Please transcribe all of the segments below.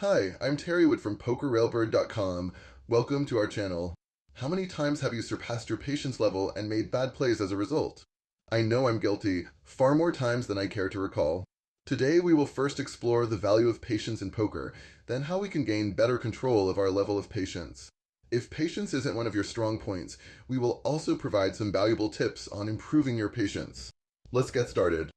Hi, I'm Terrywood from PokerRailbird.com. Welcome to our channel. How many times have you surpassed your patience level and made bad plays as a result? I know I'm guilty, far more times than I care to recall. Today we will first explore the value of patience in poker, then how we can gain better control of our level of patience. If patience isn't one of your strong points, we will also provide some valuable tips on improving your patience. Let's get started.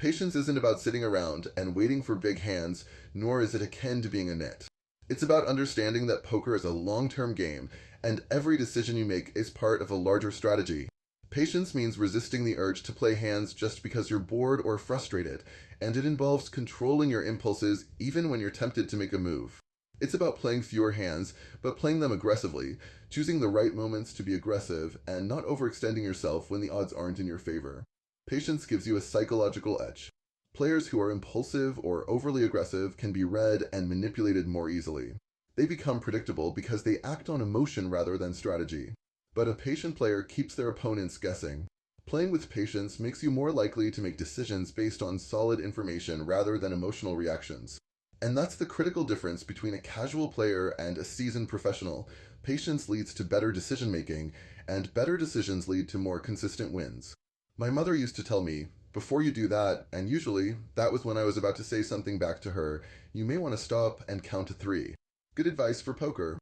Patience isn't about sitting around and waiting for big hands, nor is it akin to being a nit. It's about understanding that poker is a long-term game, and every decision you make is part of a larger strategy. Patience means resisting the urge to play hands just because you're bored or frustrated, and it involves controlling your impulses even when you're tempted to make a move. It's about playing fewer hands, but playing them aggressively, choosing the right moments to be aggressive, and not overextending yourself when the odds aren't in your favor. Patience gives you a psychological edge. Players who are impulsive or overly aggressive can be read and manipulated more easily. They become predictable because they act on emotion rather than strategy. But a patient player keeps their opponents guessing. Playing with patience makes you more likely to make decisions based on solid information rather than emotional reactions. And that's the critical difference between a casual player and a seasoned professional. Patience leads to better decision making, and better decisions lead to more consistent wins. My mother used to tell me, before you do that, and usually that was when I was about to say something back to her, you may want to stop and count to three. Good advice for poker.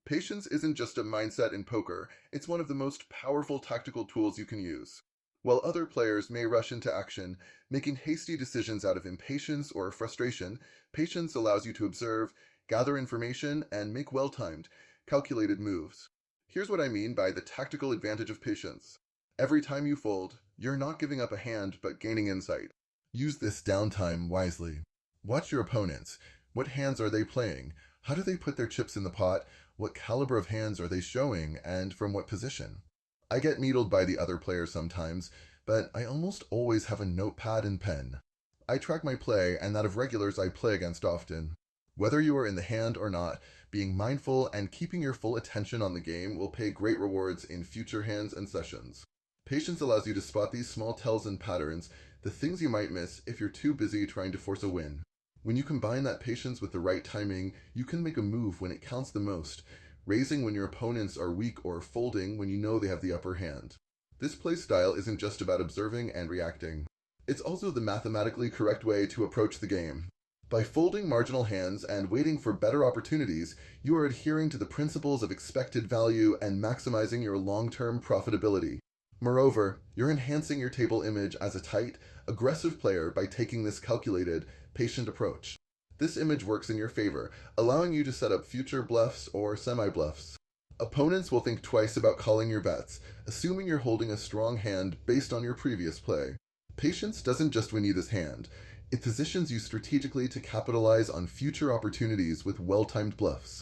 Patience isn't just a mindset in poker, it's one of the most powerful tactical tools you can use. While other players may rush into action, making hasty decisions out of impatience or frustration, patience allows you to observe, gather information, and make well-timed, calculated moves. Here's what I mean by the tactical advantage of patience. Every time you fold, you're not giving up a hand but gaining insight. Use this downtime wisely. Watch your opponents. What hands are they playing? How do they put their chips in the pot? What caliber of hands are they showing, and from what position? I get needled by the other players sometimes, but I almost always have a notepad and pen. I track my play and that of regulars I play against often. Whether you are in the hand or not, being mindful and keeping your full attention on the game will pay great rewards in future hands and sessions. Patience allows you to spot these small tells and patterns, the things you might miss if you're too busy trying to force a win. When you combine that patience with the right timing, you can make a move when it counts the most, raising when your opponents are weak or folding when you know they have the upper hand. This play style isn't just about observing and reacting. It's also the mathematically correct way to approach the game. By folding marginal hands and waiting for better opportunities, you are adhering to the principles of expected value and maximizing your long-term profitability. Moreover, you're enhancing your table image as a tight, aggressive player by taking this calculated, patient approach. This image works in your favor, allowing you to set up future bluffs or semi-bluffs. Opponents will think twice about calling your bets, assuming you're holding a strong hand based on your previous play. Patience doesn't just win you this hand, it positions you strategically to capitalize on future opportunities with well-timed bluffs.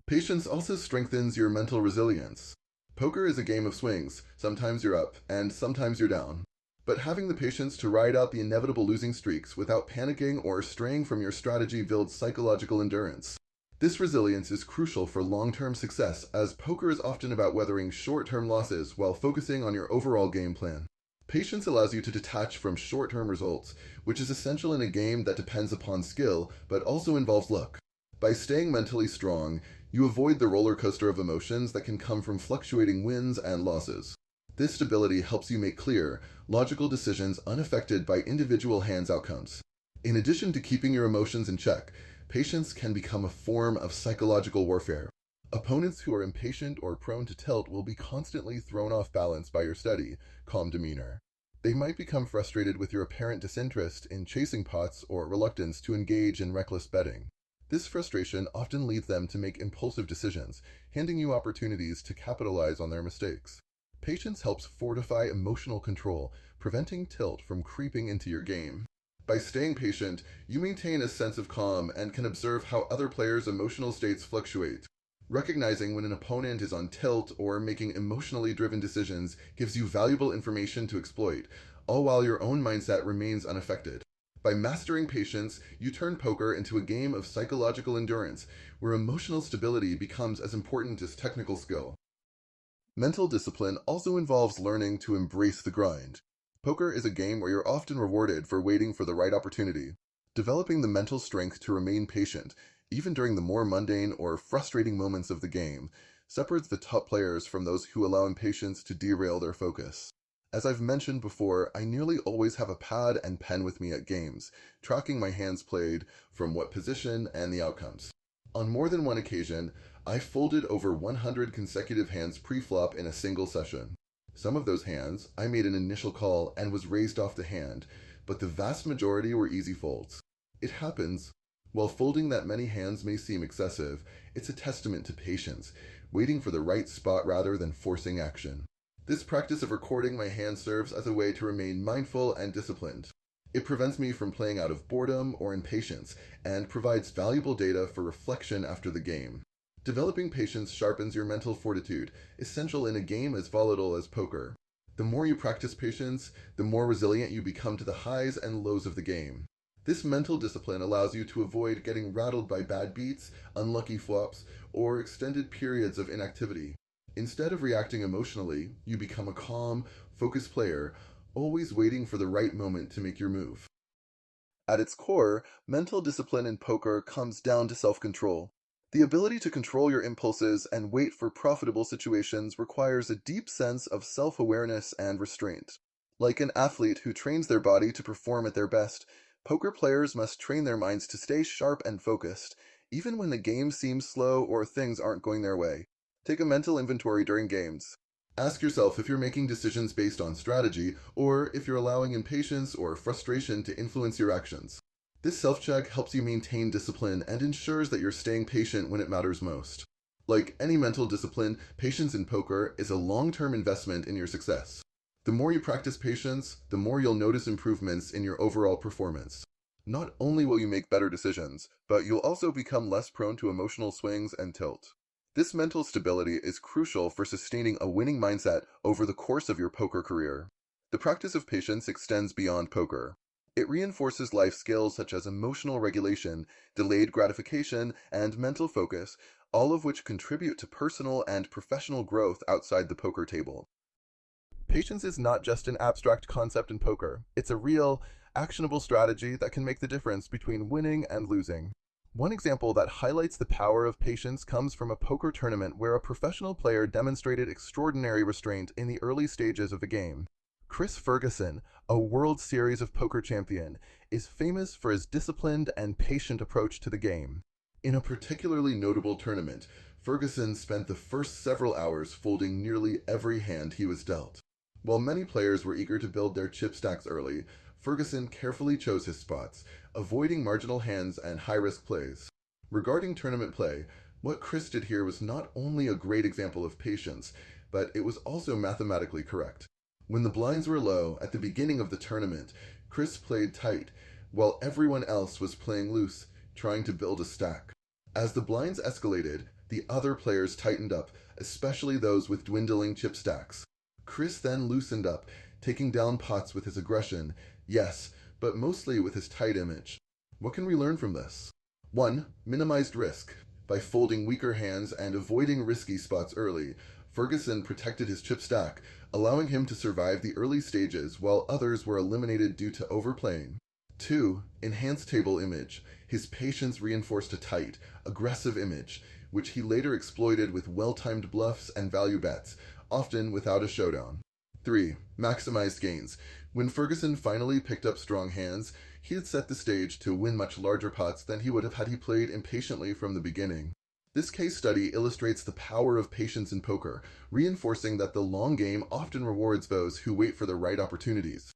Patience also strengthens your mental resilience. Poker is a game of swings. Sometimes you're up, and sometimes you're down. But having the patience to ride out the inevitable losing streaks without panicking or straying from your strategy builds psychological endurance. This resilience is crucial for long-term success, as poker is often about weathering short-term losses while focusing on your overall game plan. Patience allows you to detach from short-term results, which is essential in a game that depends upon skill, but also involves luck. By staying mentally strong, you avoid the roller coaster of emotions that can come from fluctuating wins and losses. This stability helps you make clear, logical decisions unaffected by individual hands' outcomes. In addition to keeping your emotions in check, patience can become a form of psychological warfare. Opponents who are impatient or prone to tilt will be constantly thrown off balance by your steady, calm demeanor. They might become frustrated with your apparent disinterest in chasing pots or reluctance to engage in reckless betting. This frustration often leads them to make impulsive decisions, handing you opportunities to capitalize on their mistakes. Patience helps fortify emotional control, preventing tilt from creeping into your game. By staying patient, you maintain a sense of calm and can observe how other players' emotional states fluctuate. Recognizing when an opponent is on tilt or making emotionally driven decisions gives you valuable information to exploit, all while your own mindset remains unaffected. By mastering patience, you turn poker into a game of psychological endurance, where emotional stability becomes as important as technical skill. Mental discipline also involves learning to embrace the grind. Poker is a game where you're often rewarded for waiting for the right opportunity. Developing the mental strength to remain patient, even during the more mundane or frustrating moments of the game, separates the top players from those who allow impatience to derail their focus. As I've mentioned before, I nearly always have a pad and pen with me at games, tracking my hands played from what position and the outcomes. On more than one occasion, I folded over 100 consecutive hands pre-flop in a single session. Some of those hands, I made an initial call and was raised off the hand, but the vast majority were easy folds. It happens. While folding that many hands may seem excessive, it's a testament to patience, waiting for the right spot rather than forcing action. This practice of recording my hand serves as a way to remain mindful and disciplined. It prevents me from playing out of boredom or impatience and provides valuable data for reflection after the game. Developing patience sharpens your mental fortitude, essential in a game as volatile as poker. The more you practice patience, the more resilient you become to the highs and lows of the game. This mental discipline allows you to avoid getting rattled by bad beats, unlucky flops, or extended periods of inactivity. Instead of reacting emotionally, you become a calm, focused player, always waiting for the right moment to make your move. At its core, mental discipline in poker comes down to self-control. The ability to control your impulses and wait for profitable situations requires a deep sense of self-awareness and restraint. Like an athlete who trains their body to perform at their best, poker players must train their minds to stay sharp and focused, even when the game seems slow or things aren't going their way. Take a mental inventory during games. Ask yourself if you're making decisions based on strategy or if you're allowing impatience or frustration to influence your actions. This self-check helps you maintain discipline and ensures that you're staying patient when it matters most. Like any mental discipline, patience in poker is a long-term investment in your success. The more you practice patience, the more you'll notice improvements in your overall performance. Not only will you make better decisions, but you'll also become less prone to emotional swings and tilt. This mental stability is crucial for sustaining a winning mindset over the course of your poker career. The practice of patience extends beyond poker. It reinforces life skills such as emotional regulation, delayed gratification, and mental focus, all of which contribute to personal and professional growth outside the poker table. Patience is not just an abstract concept in poker. It's a real, actionable strategy that can make the difference between winning and losing. One example that highlights the power of patience comes from a poker tournament where a professional player demonstrated extraordinary restraint in the early stages of the game. Chris Ferguson, a World Series of Poker champion, is famous for his disciplined and patient approach to the game. In a particularly notable tournament, Ferguson spent the first several hours folding nearly every hand he was dealt. While many players were eager to build their chip stacks early, Ferguson carefully chose his spots, avoiding marginal hands and high-risk plays. Regarding tournament play, what Chris did here was not only a great example of patience, but it was also mathematically correct. When the blinds were low at the beginning of the tournament, Chris played tight, while everyone else was playing loose, trying to build a stack. As the blinds escalated, the other players tightened up, especially those with dwindling chip stacks. Chris then loosened up, taking down pots with his aggression, yes, but mostly with his tight image. What can we learn from this? 1. Minimized risk. By folding weaker hands and avoiding risky spots early, Ferguson protected his chip stack, allowing him to survive the early stages while others were eliminated due to overplaying. 2. Enhanced table image. His patience reinforced a tight, aggressive image, which he later exploited with well-timed bluffs and value bets, often without a showdown. 3. Maximized gains. When Ferguson finally picked up strong hands, he had set the stage to win much larger pots than he would have had he played impatiently from the beginning. This case study illustrates the power of patience in poker, reinforcing that the long game often rewards those who wait for the right opportunities.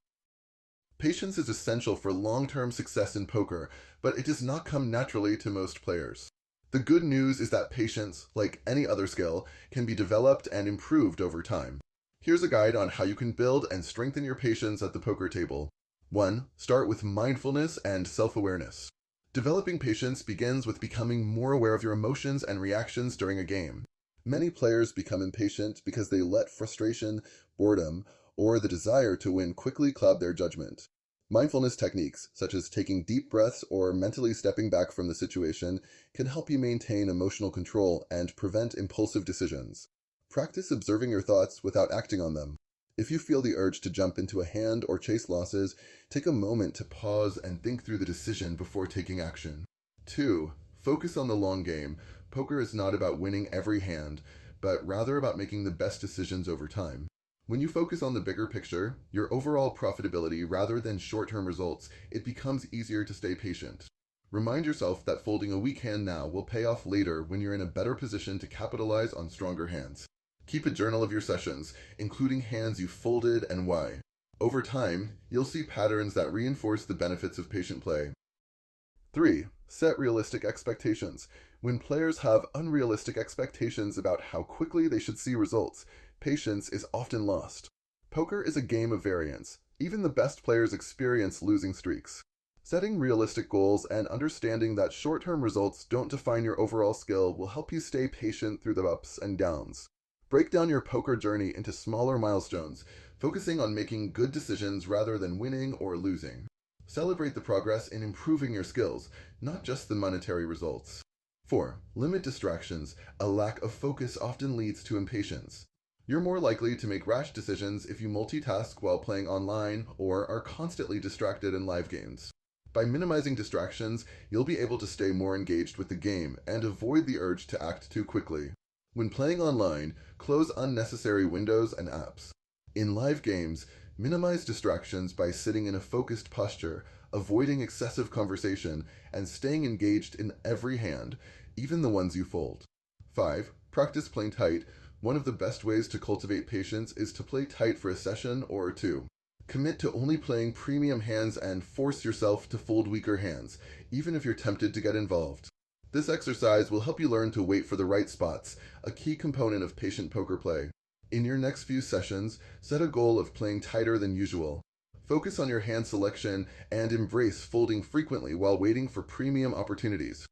Patience is essential for long-term success in poker, but it does not come naturally to most players. The good news is that patience, like any other skill, can be developed and improved over time. Here's a guide on how you can build and strengthen your patience at the poker table. 1. Start with mindfulness and self-awareness. Developing patience begins with becoming more aware of your emotions and reactions during a game. Many players become impatient because they let frustration, boredom, or the desire to win quickly cloud their judgment. Mindfulness techniques, such as taking deep breaths or mentally stepping back from the situation, can help you maintain emotional control and prevent impulsive decisions. Practice observing your thoughts without acting on them. If you feel the urge to jump into a hand or chase losses, take a moment to pause and think through the decision before taking action. 2. Focus on the long game. Poker is not about winning every hand, but rather about making the best decisions over time. When you focus on the bigger picture, your overall profitability rather than short-term results, it becomes easier to stay patient. Remind yourself that folding a weak hand now will pay off later when you're in a better position to capitalize on stronger hands. Keep a journal of your sessions, including hands you folded and why. Over time, you'll see patterns that reinforce the benefits of patient play. 3. Set realistic expectations. When players have unrealistic expectations about how quickly they should see results, patience is often lost. Poker is a game of variance. Even the best players experience losing streaks. Setting realistic goals and understanding that short-term results don't define your overall skill will help you stay patient through the ups and downs. Break down your poker journey into smaller milestones, focusing on making good decisions rather than winning or losing. Celebrate the progress in improving your skills, not just the monetary results. 4. Limit distractions. A lack of focus often leads to impatience. You're more likely to make rash decisions if you multitask while playing online or are constantly distracted in live games. By minimizing distractions, you'll be able to stay more engaged with the game and avoid the urge to act too quickly. When playing online, close unnecessary windows and apps. In live games, minimize distractions by sitting in a focused posture, avoiding excessive conversation, and staying engaged in every hand, even the ones you fold. 5. Practice playing tight. One of the best ways to cultivate patience is to play tight for a session or two. Commit to only playing premium hands and force yourself to fold weaker hands, even if you're tempted to get involved. This exercise will help you learn to wait for the right spots, a key component of patient poker play. In your next few sessions, set a goal of playing tighter than usual. Focus on your hand selection and embrace folding frequently while waiting for premium opportunities.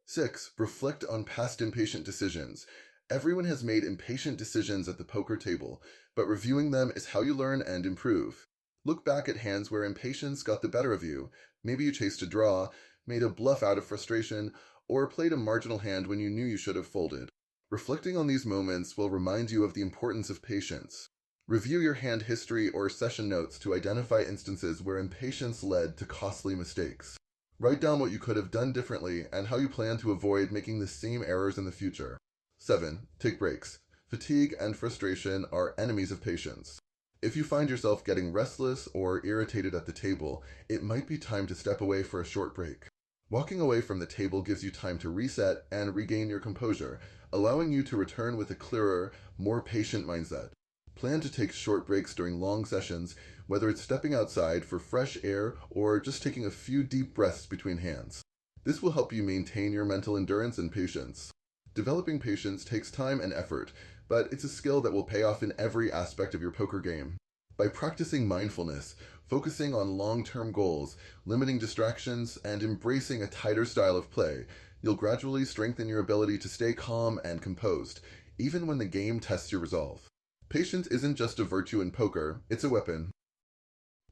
6. Reflect on past impatient decisions. Everyone has made impatient decisions at the poker table, but reviewing them is how you learn and improve. Look back at hands where impatience got the better of you. Maybe you chased a draw, made a bluff out of frustration, or played a marginal hand when you knew you should have folded. Reflecting on these moments will remind you of the importance of patience. Review your hand history or session notes to identify instances where impatience led to costly mistakes. Write down what you could have done differently and how you plan to avoid making the same errors in the future. 7. Take breaks. Fatigue and frustration are enemies of patience. If you find yourself getting restless or irritated at the table, it might be time to step away for a short break. Walking away from the table gives you time to reset and regain your composure, allowing you to return with a clearer, more patient mindset. Plan to take short breaks during long sessions, whether it's stepping outside for fresh air or just taking a few deep breaths between hands. This will help you maintain your mental endurance and patience. Developing patience takes time and effort, but it's a skill that will pay off in every aspect of your poker game. By practicing mindfulness, focusing on long-term goals, limiting distractions, and embracing a tighter style of play, you'll gradually strengthen your ability to stay calm and composed, even when the game tests your resolve. Patience isn't just a virtue in poker, it's a weapon.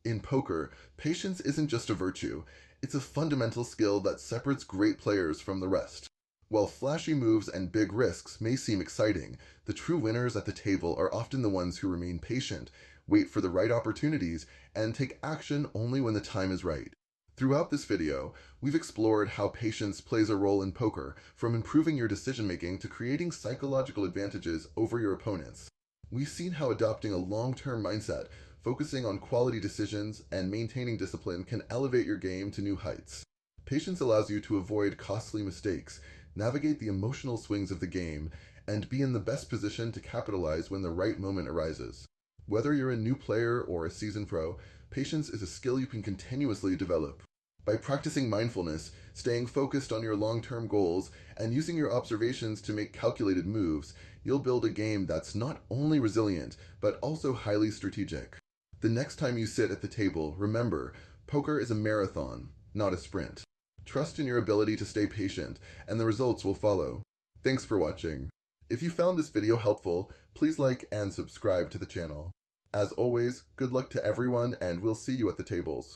In poker, patience isn't just a virtue, it's a fundamental skill that separates great players from the rest. While flashy moves and big risks may seem exciting, the true winners at the table are often the ones who remain patient, wait for the right opportunities, and take action only when the time is right. Throughout this video, we've explored how patience plays a role in poker, from improving your decision-making to creating psychological advantages over your opponents. We've seen how adopting a long-term mindset, focusing on quality decisions, and maintaining discipline can elevate your game to new heights. Patience allows you to avoid costly mistakes, navigate the emotional swings of the game, and be in the best position to capitalize when the right moment arises. Whether you're a new player or a seasoned pro, patience is a skill you can continuously develop. By practicing mindfulness, staying focused on your long-term goals, and using your observations to make calculated moves, you'll build a game that's not only resilient, but also highly strategic. The next time you sit at the table, remember, poker is a marathon, not a sprint. Trust in your ability to stay patient, and the results will follow. Thanks for watching. If you found this video helpful, please like and subscribe to the channel. As always, good luck to everyone, and we'll see you at the tables.